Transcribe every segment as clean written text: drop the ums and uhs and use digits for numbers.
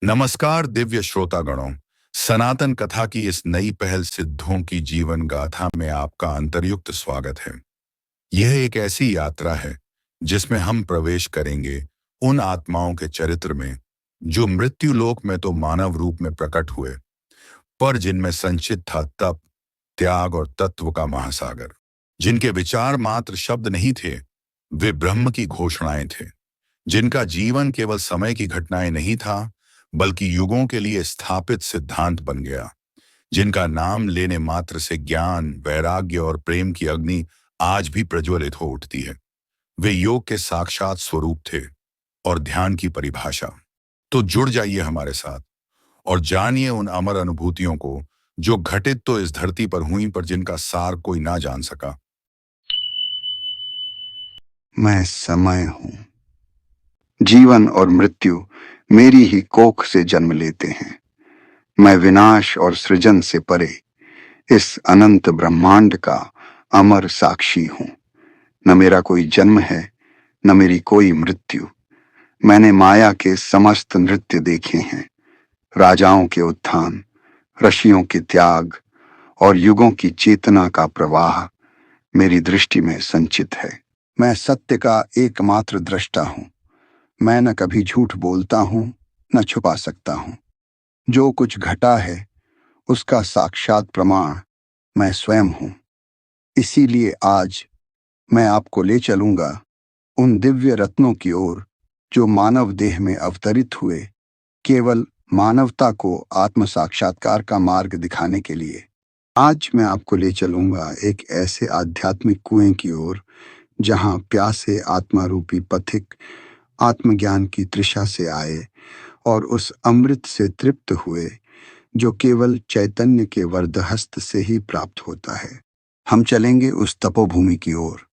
नमस्कार दिव्य श्रोतागणों। सनातन कथा की इस नई पहल सिद्धों की जीवन गाथा में आपका अंतर्युक्त स्वागत है। यह एक ऐसी यात्रा है जिसमें हम प्रवेश करेंगे उन आत्माओं के चरित्र में जो मृत्यु लोक में तो मानव रूप में प्रकट हुए, पर जिनमें संचित था तप, त्याग और तत्व का महासागर। जिनके विचार मात्र शब्द नहीं थे, वे ब्रह्म की घोषणाएं थे। जिनका जीवन केवल समय की घटनाएं नहीं था, बल्कि युगों के लिए स्थापित सिद्धांत बन गया। जिनका नाम लेने मात्र से ज्ञान, वैराग्य और प्रेम की अग्नि आज भी प्रज्वलित हो उठती है। वे योग के साक्षात स्वरूप थे और ध्यान की परिभाषा। तो जुड़ जाइए हमारे साथ और जानिए उन अमर अनुभूतियों को जो घटित तो इस धरती पर हुई, पर जिनका सार कोई ना जान सका। मैं समय हूं। जीवन और मृत्यु मेरी ही कोख से जन्म लेते हैं। मैं विनाश और सृजन से परे इस अनंत ब्रह्मांड का अमर साक्षी हूं। न मेरा कोई जन्म है, न मेरी कोई मृत्यु। मैंने माया के समस्त नृत्य देखे हैं। राजाओं के उत्थान, ऋषियों के त्याग और युगों की चेतना का प्रवाह मेरी दृष्टि में संचित है। मैं सत्य का एकमात्र दृष्टा हूं। मैं न कभी झूठ बोलता हूं, न छुपा सकता हूं। जो कुछ घटा है उसका साक्षात प्रमाण मैं स्वयं हूं। इसीलिए आज मैं आपको ले चलूंगा उन दिव्य रत्नों की ओर जो मानव देह में अवतरित हुए, केवल मानवता को आत्म साक्षात्कार का मार्ग दिखाने के लिए। आज मैं आपको ले चलूंगा एक ऐसे आध्यात्मिक कुएं की ओर जहां प्यासे आत्मा रूपी पथिक आत्मज्ञान की तृषा से आए और उस अमृत से तृप्त हुए जो केवल चैतन्य के वरदहस्त से ही प्राप्त होता है। हम चलेंगे उस तपोभूमि की ओर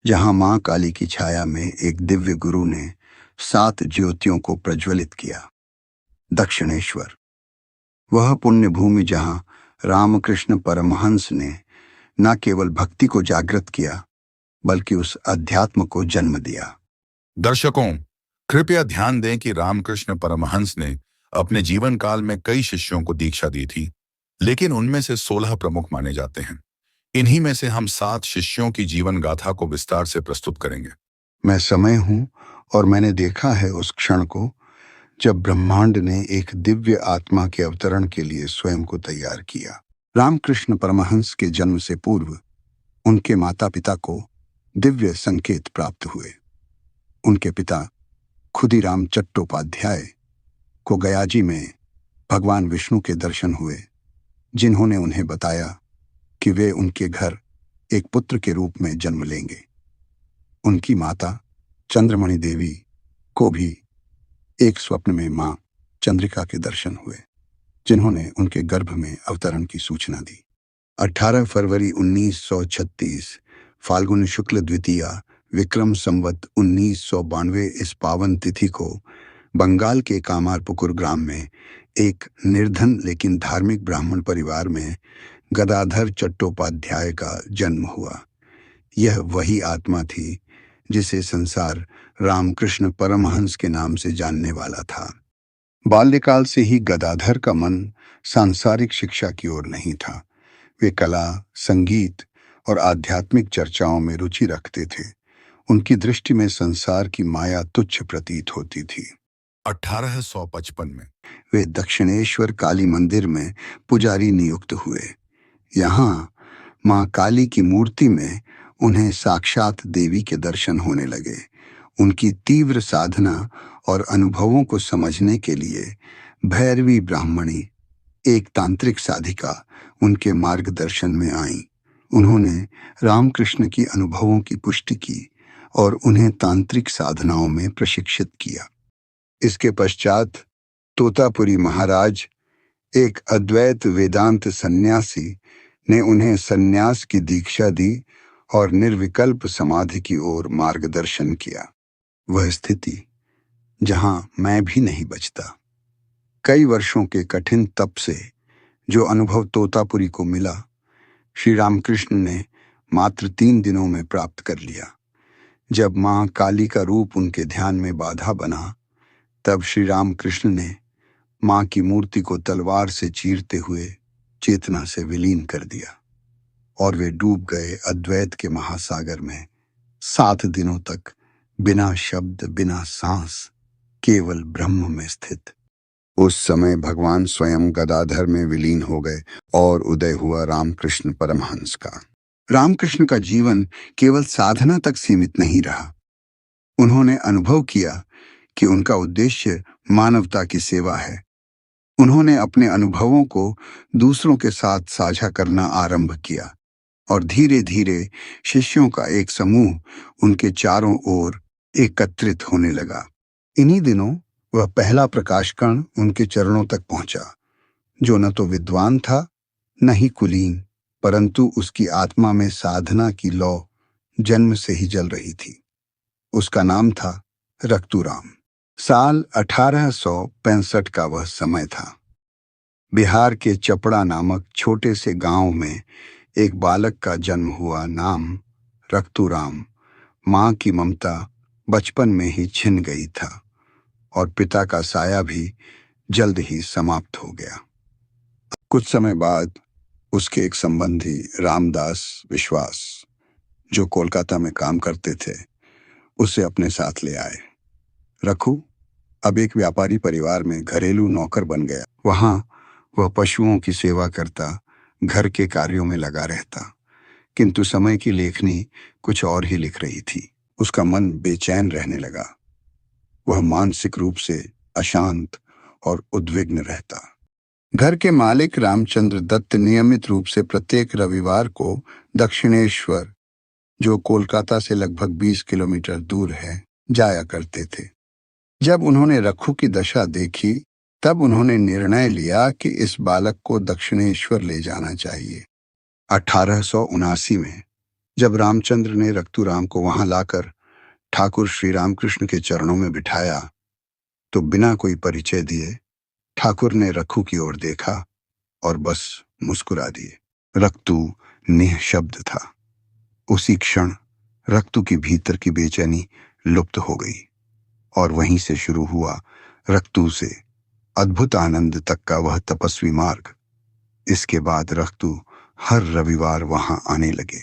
जहां मां काली की छाया में एक दिव्य गुरु ने 7 ज्योतियों को प्रज्वलित किया। दक्षिणेश्वर, वह पुण्य भूमि जहां रामकृष्ण परमहंस ने न केवल भक्ति को जागृत किया, बल्कि उस अध्यात्म को जन्म दिया। दर्शकों, कृपया ध्यान दें कि रामकृष्ण परमहंस ने अपने जीवन काल में कई शिष्यों को दीक्षा दी थी, लेकिन उनमें से 16 प्रमुख माने जाते हैं। इन्हीं में से हम 7 शिष्यों की जीवन गाथा को विस्तार से प्रस्तुत करेंगे। मैं समय हूं और मैंने देखा है उस क्षण को जब ब्रह्मांड ने एक दिव्य आत्मा के अवतरण के लिए स्वयं को तैयार किया। रामकृष्ण परमहंस के जन्म से पूर्व उनके माता पिता को दिव्य संकेत प्राप्त हुए। उनके पिता खुदीराम चट्टोपाध्याय को गयाजी में भगवान विष्णु के दर्शन हुए, जिन्होंने उन्हें बताया कि वे उनके घर एक पुत्र के रूप में जन्म लेंगे। उनकी माता चंद्रमणि देवी को भी एक स्वप्न में मां चंद्रिका के दर्शन हुए, जिन्होंने उनके गर्भ में अवतरण की सूचना दी। 18 फरवरी 1936 फाल्गुन शुक्ल द्वितीया विक्रम संवत 1992 इस पावन तिथि को बंगाल के कामारपुकुर ग्राम में एक निर्धन लेकिन धार्मिक ब्राह्मण परिवार में गदाधर चट्टोपाध्याय का जन्म हुआ। यह वही आत्मा थी जिसे संसार रामकृष्ण परमहंस के नाम से जानने वाला था। बाल्यकाल से ही गदाधर का मन सांसारिक शिक्षा की ओर नहीं था। वे कला, संगीत और आध्यात्मिक चर्चाओं में रुचि रखते थे। उनकी दृष्टि में संसार की माया तुच्छ प्रतीत होती थी। 1855 में वे दक्षिणेश्वर काली मंदिर में पुजारी नियुक्त हुए। यहाँ मां काली की मूर्ति में उन्हें साक्षात देवी के दर्शन होने लगे। उनकी तीव्र साधना और अनुभवों को समझने के लिए भैरवी ब्राह्मणी, एक तांत्रिक साधिका, उनके मार्गदर्शन में आईं। उन्होंने रामकृष्ण की अनुभवों की पुष्टि की और उन्हें तांत्रिक साधनाओं में प्रशिक्षित किया। इसके पश्चात तोतापुरी महाराज, एक अद्वैत वेदांत सन्यासी, ने उन्हें सन्यास की दीक्षा दी और निर्विकल्प समाधि की ओर मार्गदर्शन किया। वह स्थिति जहां मैं भी नहीं बचता। कई वर्षों के कठिन तप से जो अनुभव तोतापुरी को मिला, श्री रामकृष्ण ने मात्र 3 दिनों में प्राप्त कर लिया। जब मां काली का रूप उनके ध्यान में बाधा बना, तब श्री रामकृष्ण ने मां की मूर्ति को तलवार से चीरते हुए चेतना से विलीन कर दिया और वे डूब गए अद्वैत के महासागर में 7 दिनों तक, बिना शब्द, बिना सांस, केवल ब्रह्म में स्थित। उस समय भगवान स्वयं गदाधर में विलीन हो गए और उदय हुआ रामकृष्ण परमहंस का। रामकृष्ण का जीवन केवल साधना तक सीमित नहीं रहा। उन्होंने अनुभव किया कि उनका उद्देश्य मानवता की सेवा है। उन्होंने अपने अनुभवों को दूसरों के साथ साझा करना आरंभ किया और धीरे धीरे शिष्यों का एक समूह उनके चारों ओर एकत्रित होने लगा। इन्हीं दिनों वह पहला प्रकाश कण उनके चरणों तक पहुंचा, जो न तो विद्वान था, न ही कुलीन, परंतु उसकी आत्मा में साधना की लौ जन्म से ही जल रही थी। उसका नाम था रक्तूराम। साल 1865 का वह समय था। बिहार के चपड़ा नामक छोटे से गांव में एक बालक का जन्म हुआ। नाम रक्तूराम। मां की ममता बचपन में ही छिन गई था और पिता का साया भी जल्द ही समाप्त हो गया। कुछ समय बाद उसके एक संबंधी रामदास विश्वास, जो कोलकाता में काम करते थे, उसे अपने साथ ले आए। रखू अब एक व्यापारी परिवार में घरेलू नौकर बन गया। वहां वह पशुओं की सेवा करता, घर के कार्यों में लगा रहता, किंतु समय की लेखनी कुछ और ही लिख रही थी। उसका मन बेचैन रहने लगा। वह मानसिक रूप से अशांत और उद्विग्न रहता। घर के मालिक रामचंद्र दत्त नियमित रूप से प्रत्येक रविवार को दक्षिणेश्वर, जो कोलकाता से लगभग 20 किलोमीटर दूर है, जाया करते थे। जब उन्होंने रखू की दशा देखी, तब उन्होंने निर्णय लिया कि इस बालक को दक्षिणेश्वर ले जाना चाहिए। 1879 में जब रामचंद्र ने रक्तूराम को वहां लाकर ठाकुर श्री रामकृष्ण के चरणों में बिठाया, तो बिना कोई परिचय दिए ठाकुर ने रखू की ओर देखा और बस मुस्कुरा दिए। रक्तू निःशब्द था। उसी क्षण रक्तू की भीतर की बेचैनी लुप्त हो गई और वहीं से शुरू हुआ रक्तू से अद्भुत आनंद तक का वह तपस्वी मार्ग। इसके बाद रक्तू हर रविवार वहां आने लगे।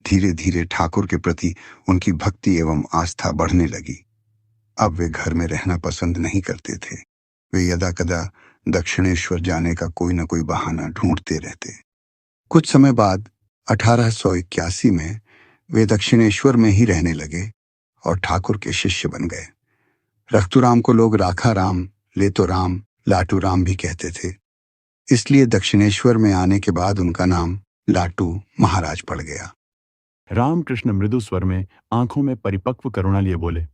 धीरे धीरे ठाकुर के प्रति उनकी भक्ति एवं आस्था बढ़ने लगी। अब वे घर में रहना पसंद नहीं करते थे। वे यदाकदा दक्षिणेश्वर जाने का कोई न कोई बहाना ढूंढते रहते। कुछ समय बाद 1881 में वे दक्षिणेश्वर में ही रहने लगे और ठाकुर के शिष्य बन गए। रक्तूराम को लोग राखा राम, लेतो राम, लाटू राम भी कहते थे। इसलिए दक्षिणेश्वर में आने के बाद उनका नाम लाटू महाराज पड़ गया। रामकृष्ण मृदु स्वर में, आंखों में परिपक्व करुणा लिए बोले,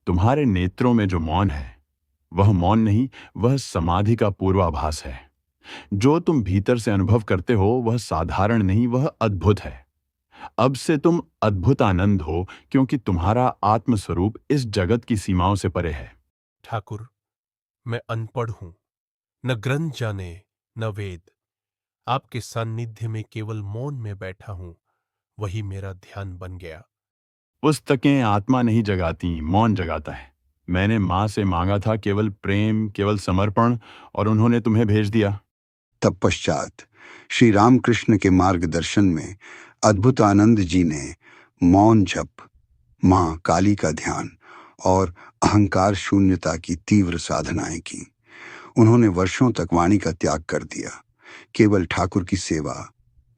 तुम्हारे नेत्रों में जो मौन है, वह मौन नहीं, वह समाधि का पूर्वाभास है। जो तुम भीतर से अनुभव करते हो, वह साधारण नहीं, वह अद्भुत है। अब से तुम अद्भुत आनंद हो, क्योंकि तुम्हारा आत्मस्वरूप इस जगत की सीमाओं से परे है। ठाकुर, मैं अनपढ़ हूं, न ग्रंथ जाने न वेद। आपके सान्निध्य में केवल मौन में बैठा हूं, वही मेरा ध्यान बन गया। पुस्तकें आत्मा नहीं जगाती, मौन जगाता है। मैंने मां से मांगा था केवल प्रेम, केवल समर्पण, और उन्होंने तुम्हें भेज दिया। तत्पश्चात श्री रामकृष्ण के मार्गदर्शन में अद्भुत आनंद जी ने मौन जप, मां काली का ध्यान और अहंकार शून्यता की तीव्र साधनाएं की। उन्होंने वर्षों तक वाणी का त्याग कर दिया। केवल ठाकुर की सेवा,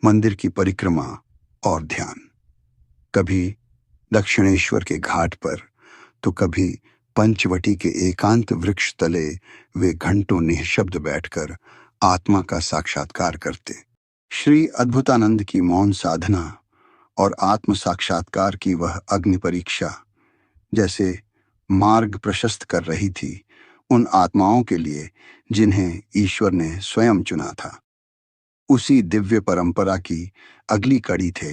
मंदिर की परिक्रमा और ध्यान। कभी दक्षिणेश्वर के घाट पर, तो कभी पंचवटी के एकांत वृक्ष तले वे घंटों निःशब्द बैठकर आत्मा का साक्षात्कार करते। श्री अद्भुतानंद की मौन साधना और आत्म साक्षात्कार की वह अग्नि परीक्षा जैसे मार्ग प्रशस्त कर रही थी उन आत्माओं के लिए जिन्हें ईश्वर ने स्वयं चुना था। उसी दिव्य परंपरा की अगली कड़ी थे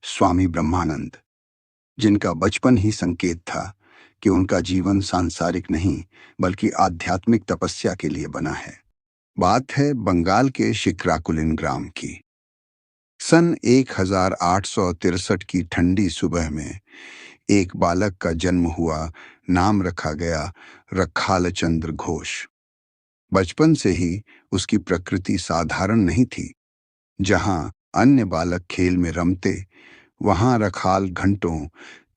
स्वामी ब्रह्मानंद, जिनका बचपन ही संकेत था कि उनका जीवन सांसारिक नहीं बल्कि आध्यात्मिक तपस्या के लिए बना है। बात है बंगाल के शिक्राकुलिन ग्राम की। सन 1863 की ठंडी सुबह में एक बालक का जन्म हुआ। नाम रखा गया रखालचंद्र घोष। बचपन से ही उसकी प्रकृति साधारण नहीं थी। जहां अन्य बालक खेल में रमते, वहां रखाल घंटों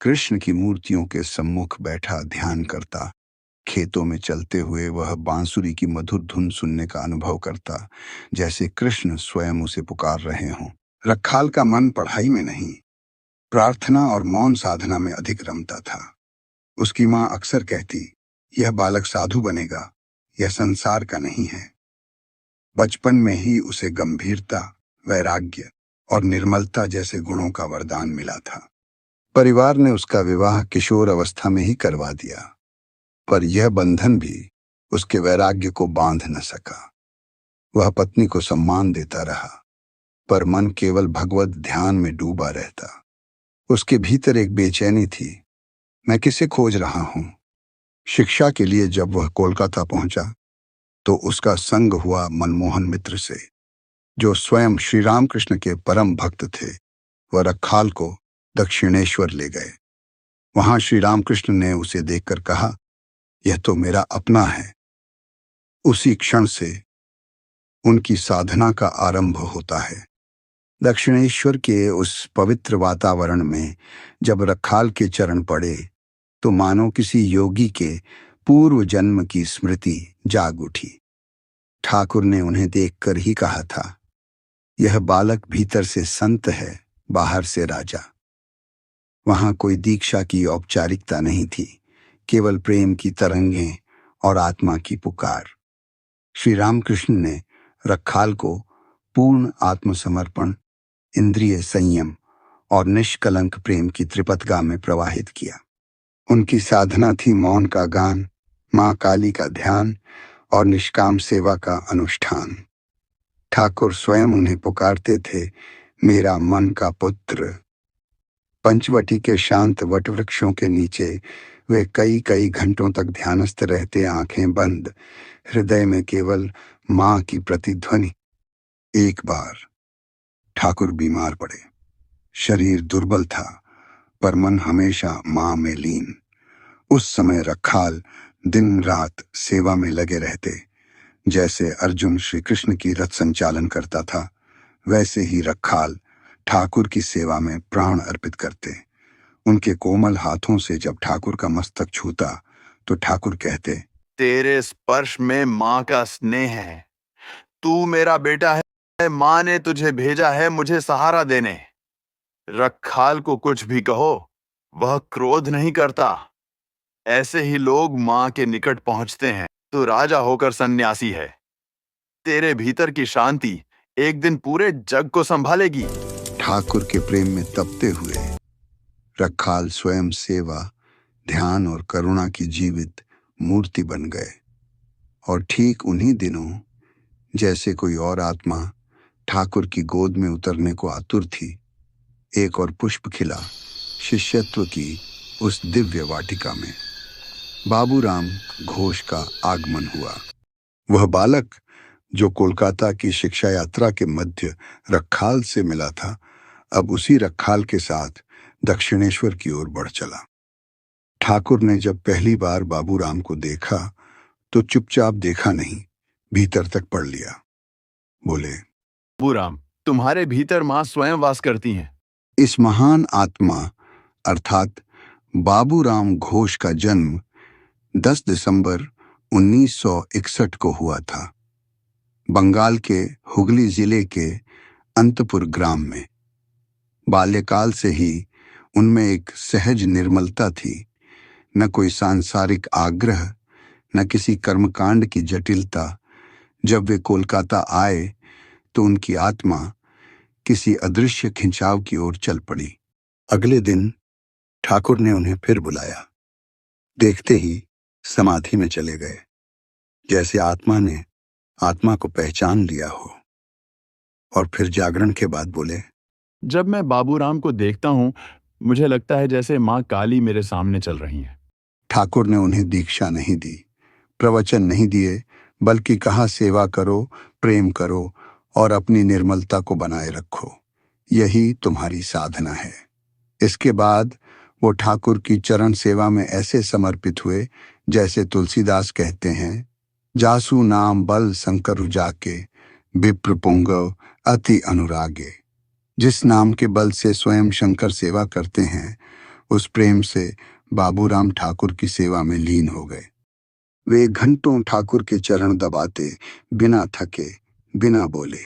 कृष्ण की मूर्तियों के सम्मुख बैठा ध्यान करता। खेतों में चलते हुए वह बांसुरी की मधुर धुन सुनने का अनुभव करता, जैसे कृष्ण स्वयं उसे पुकार रहे हों। रखाल का मन पढ़ाई में नहीं, प्रार्थना और मौन साधना में अधिक रमता था। उसकी मां अक्सर कहती, यह बालक साधु बनेगा, यह संसार का नहीं है। बचपन में ही उसे गंभीरता, वैराग्य और निर्मलता जैसे गुणों का वरदान मिला था। परिवार ने उसका विवाह किशोर अवस्था में ही करवा दिया, पर यह बंधन भी उसके वैराग्य को बांध न सका। वह पत्नी को सम्मान देता रहा, पर मन केवल भगवत ध्यान में डूबा रहता। उसके भीतर एक बेचैनी थी, मैं किसे खोज रहा हूं। शिक्षा के लिए जब वह कोलकाता पहुंचा तो उसका संग हुआ मनमोहन मित्र से, जो स्वयं श्री रामकृष्ण के परम भक्त थे। वह रखाल को दक्षिणेश्वर ले गए। वहां श्री रामकृष्ण ने उसे देखकर कहा, यह तो मेरा अपना है। उसी क्षण से उनकी साधना का आरंभ होता है। दक्षिणेश्वर के उस पवित्र वातावरण में जब रखाल के चरण पड़े तो मानो किसी योगी के पूर्व जन्म की स्मृति जाग उठी। ठाकुर ने उन्हें देखकर ही कहा था, यह बालक भीतर से संत है, बाहर से राजा। वहां कोई दीक्षा की औपचारिकता नहीं थी, केवल प्रेम की तरंगें और आत्मा की पुकार। श्री रामकृष्ण ने रखाल को पूर्ण आत्मसमर्पण, इंद्रिय संयम और निष्कलंक प्रेम की त्रिपथगा में प्रवाहित किया। उनकी साधना थी मौन का गान, मां काली का ध्यान और निष्काम सेवा का अनुष्ठान। ठाकुर स्वयं उन्हें पुकारते थे, मेरा मन का पुत्र। पंचवटी के शांत वटवृक्षों के नीचे वे कई कई घंटों तक ध्यानस्थ रहते, आंखें बंद, हृदय में केवल मां की प्रतिध्वनि। एक बार ठाकुर बीमार पड़े। शरीर दुर्बल था, पर मन हमेशा मां में लीन। उस समय रखाल दिन रात सेवा में लगे रहते। जैसे अर्जुन श्री कृष्ण की रथ संचालन करता था, वैसे ही रखाल ठाकुर की सेवा में प्राण अर्पित करते। उनके कोमल हाथों से जब ठाकुर का मस्तक छूता तो ठाकुर कहते, तेरे स्पर्श में मां का स्नेह है। तू मेरा बेटा है, मां ने तुझे भेजा है मुझे सहारा देने। रखाल को कुछ भी कहो, वह क्रोध नहीं करता। ऐसे ही लोग मां के निकट पहुंचते हैं। तू राजा होकर सन्यासी है। तेरे भीतर की शांति एक दिन पूरे जग को संभालेगी। ठाकुर के प्रेम में तपते हुए रखाल स्वयं सेवा, ध्यान और करुणा की जीवित मूर्ति बन गए। और ठीक उन्हीं दिनों जैसे कोई और आत्मा ठाकुर की गोद में उतरने को आतुर थी, एक और पुष्प खिला शिष्यत्व की उस दिव्य वाटिका में। बाबूराम घोष का आगमन हुआ। वह बालक जो कोलकाता की शिक्षा यात्रा के मध्य रखाल से मिला था, अब उसी रखाल के साथ दक्षिणेश्वर की ओर बढ़ चला। ठाकुर ने जब पहली बार बाबूराम को देखा तो चुपचाप देखा नहीं, भीतर तक पढ़ लिया। बोले, बाबूराम, तुम्हारे भीतर मां स्वयं वास करती हैं। इस महान आत्मा अर्थात बाबूराम घोष का जन्म 10 दिसंबर 1961 को हुआ था, बंगाल के हुगली जिले के अंतपुर ग्राम में। बाल्यकाल से ही उनमें एक सहज निर्मलता थी, न कोई सांसारिक आग्रह, न किसी कर्मकांड की जटिलता। जब वे कोलकाता आए तो उनकी आत्मा किसी अदृश्य खिंचाव की ओर चल पड़ी। अगले दिन ठाकुर ने उन्हें फिर बुलाया। देखते ही समाधि में चले गए, जैसे आत्मा ने आत्मा को पहचान लिया हो। और फिर जागरण के बाद बोले, जब मैं बाबूराम को देखता हूं, मुझे लगता है जैसे मां काली मेरे सामने चल रही हैं। ठाकुर ने उन्हें दीक्षा नहीं दी, प्रवचन नहीं दिए, बल्कि कहा, सेवा करो, प्रेम करो और अपनी निर्मलता को बनाए रखो। यही तुम्हारी साधना है। इसके बाद वो ठाकुर की चरण सेवा में ऐसे समर्पित हुए, जैसे तुलसीदास कहते हैं, जासु नाम बल शंकर जाके, विप्र पुंगव अति अनुरागे। जिस नाम के बल से स्वयं शंकर सेवा करते हैं, उस प्रेम से बाबूराम ठाकुर की सेवा में लीन हो गए। वे घंटों ठाकुर के चरण दबाते, बिना थके, बिना बोले।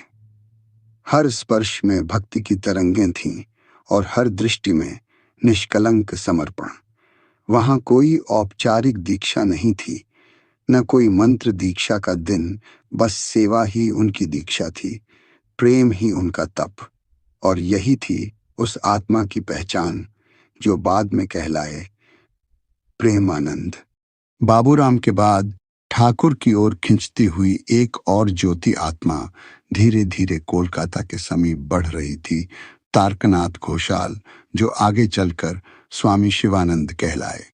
हर स्पर्श में भक्ति की तरंगें थीं और हर दृष्टि में निष्कलंक समर्पण। वहां कोई औपचारिक दीक्षा नहीं थी, न कोई मंत्र दीक्षा का दिन, बस सेवा ही उनकी दीक्षा थी, प्रेम ही उनका तप। और यही थी उस आत्मा की पहचान जो बाद में कहलाए प्रेमानंद। बाबूराम के बाद ठाकुर की ओर खिंचती हुई एक और ज्योति आत्मा धीरे धीरे कोलकाता के समीप बढ़ रही थी, तारकनाथ घोषाल, जो आगे चलकर स्वामी शिवानंद कहलाए।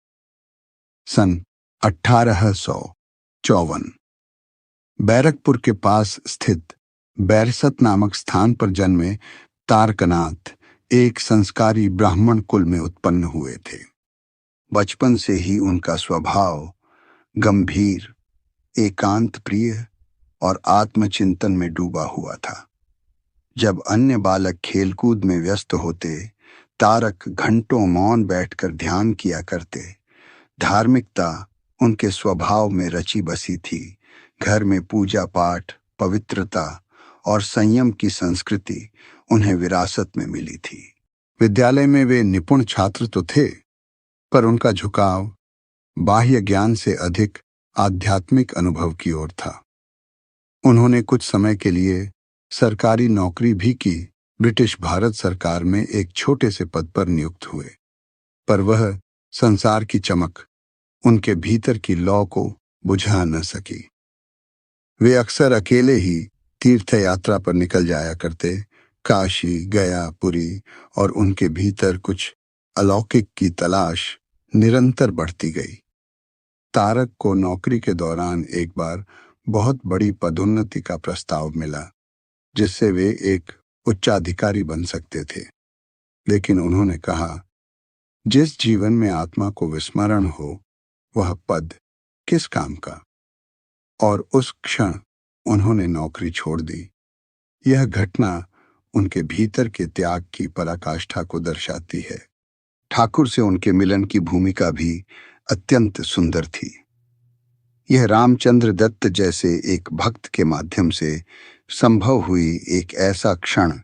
सन 1854 बैरकपुर के पास स्थित बैरसत नामक स्थान पर जन्मे तारकनाथ एक संस्कारी ब्राह्मण कुल में उत्पन्न हुए थे। बचपन से ही उनका स्वभाव गंभीर, एकांत प्रिय और आत्मचिंतन में डूबा हुआ था। जब अन्य बालक खेलकूद में व्यस्त होते, तारक घंटों मौन बैठकर ध्यान किया करते। धार्मिकता उनके स्वभाव में रची बसी थी। घर में पूजा पाठ, पवित्रता और संयम की संस्कृति उन्हें विरासत में मिली थी। विद्यालय में वे निपुण छात्र तो थे, पर उनका झुकाव बाह्य ज्ञान से अधिक आध्यात्मिक अनुभव की ओर था। उन्होंने कुछ समय के लिए सरकारी नौकरी भी की। ब्रिटिश भारत सरकार में एक छोटे से पद पर नियुक्त हुए, पर वह संसार की चमक उनके भीतर की लौ को बुझा न सकी। वे अक्सर अकेले ही तीर्थ यात्रा पर निकल जाया करते। काशी, गया, पुरी, और उनके भीतर कुछ अलौकिक की तलाश निरंतर बढ़ती गई। तारक को नौकरी के दौरान एक बार बहुत बड़ी पदोन्नति का प्रस्ताव मिला, जिससे वे एक उच्चाधिकारी बन सकते थे। लेकिन उन्होंने कहा, जिस जीवन में आत्मा को विस्मरण हो, वह पद किस काम का? और उस क्षण उन्होंने नौकरी छोड़ दी। यह घटना उनके भीतर के त्याग की पराकाष्ठा को दर्शाती है। ठाकुर से उनके मिलन की भूमिका भी अत्यंत सुंदर थी। यह रामचंद्र दत्त जैसे एक भक्त के माध्यम से संभव हुई एक ऐसा क्षण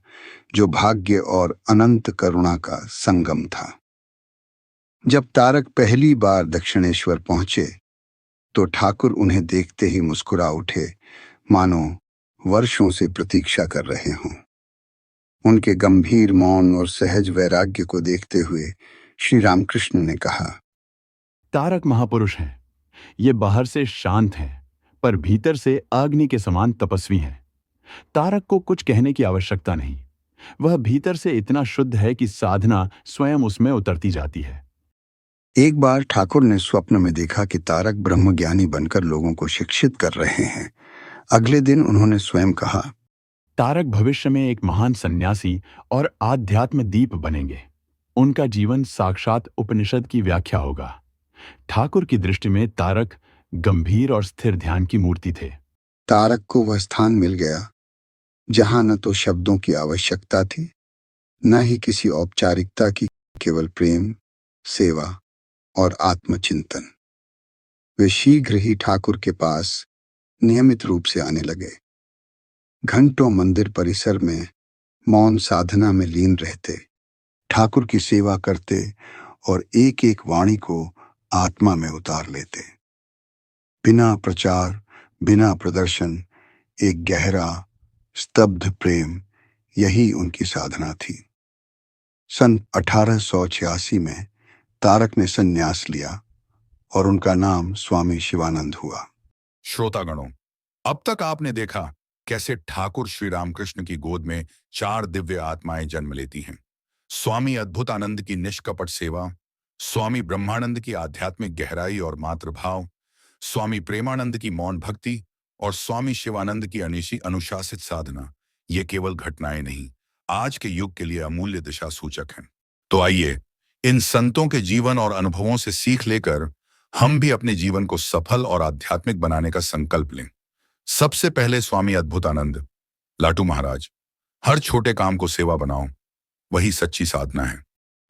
जो भाग्य और अनंत करुणा का संगम था। जब तारक पहली बार दक्षिणेश्वर पहुंचे, तो ठाकुर उन्हें देखते ही मुस्कुरा उठे, मानो वर्षों से प्रतीक्षा कर रहे हों। उनके गंभीर मौन और सहज वैराग्य को देखते हुए श्री रामकृष्ण ने कहा, तारक महापुरुष हैं। ये बाहर से शांत हैं, पर भीतर से अग्नि के समान तपस्वी हैं। तारक को कुछ कहने की आवश्यकता नहीं। वह भीतर से इतना शुद्ध है कि साधना स्वयं उसमें उतरती जाती है। एक बार ठाकुर ने स्वप्न में देखा कि तारक ब्रह्मज्ञानी बनकर लोगों को शिक्षित कर रहे हैं। अगले दिन उन्होंने स्वयं कहा, तारक भविष्य में एक महान सन्यासी और आध्यात्म दीप बनेंगे। उनका जीवन साक्षात उपनिषद की व्याख्या होगा। ठाकुर की दृष्टि में तारक गंभीर और स्थिर ध्यान की मूर्ति थे। तारक को वह स्थान मिल गया जहां न तो शब्दों की आवश्यकता थी, न ही किसी औपचारिकता की, केवल प्रेम, सेवा और आत्मचिंतन। वे शीघ्र ही ठाकुर के पास नियमित रूप से आने लगे। घंटों मंदिर परिसर में मौन साधना में लीन रहते, ठाकुर की सेवा करते और एक एक वाणी को आत्मा में उतार लेते। बिना प्रचार, बिना प्रदर्शन, एक गहरा स्तब्ध प्रेम, यही उनकी साधना थी। सन 1886 में तारक ने संन्यास लिया और उनका नाम स्वामी शिवानंद हुआ। श्रोतागणों, अब तक आपने देखा कैसे ठाकुर श्री रामकृष्ण की गोद में 4 दिव्य आत्माएं जन्म लेती हैं। स्वामी अद्भुतानंद की निष्कपट सेवा, स्वामी ब्रह्मानंद की आध्यात्मिक गहराई और मातृभाव, स्वामी प्रेमानंद की मौन भक्ति और स्वामी शिवानंद की अनिशी अनुशासित साधना। ये केवल घटनाएं नहीं, आज के युग के लिए अमूल्य दिशा सूचक हैं। तो आइए इन संतों के जीवन और अनुभवों से सीख लेकर हम भी अपने जीवन को सफल और आध्यात्मिक बनाने का संकल्प लें। सबसे पहले स्वामी अद्भुतानंद लाटू महाराज, हर छोटे काम को सेवा बनाओ, वही सच्ची साधना है।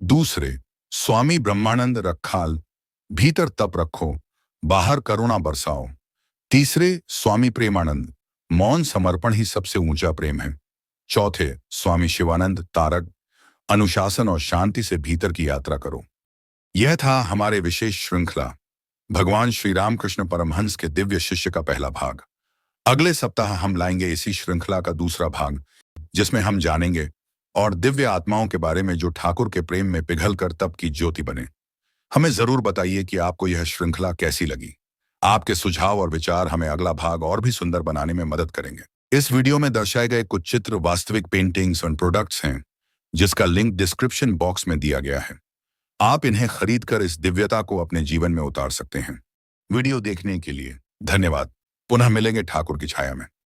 दूसरे स्वामी ब्रह्मानंद रखाल, भीतर तप रखो, बाहर करुणा बरसाओ। तीसरे स्वामी प्रेमानंद, मौन समर्पण ही सबसे ऊंचा प्रेम है। चौथे स्वामी शिवानंद तारक, अनुशासन और शांति से भीतर की यात्रा करो। यह था हमारे विशेष श्रृंखला भगवान श्री रामकृष्ण परमहंस के दिव्य शिष्य का पहला भाग। अगले सप्ताह हम लाएंगे इसी श्रृंखला का दूसरा भाग, जिसमें हम जानेंगे और दिव्य आत्माओं के बारे में जो ठाकुर के प्रेम में पिघलकर तप की ज्योति बने। हमें जरूर बताइए कि आपको यह श्रृंखला कैसी लगी। आपके सुझाव और विचार हमें अगला भाग और भी सुंदर बनाने में मदद करेंगे। इस वीडियो में दर्शाए गए कुछ चित्र वास्तविक पेंटिंग्स और प्रोडक्ट्स हैं, जिसका लिंक डिस्क्रिप्शन बॉक्स में दिया गया है। आप इन्हें खरीदकर इस दिव्यता को अपने जीवन में उतार सकते हैं। वीडियो देखने के लिए धन्यवाद। पुनः मिलेंगे ठाकुर की छाया में।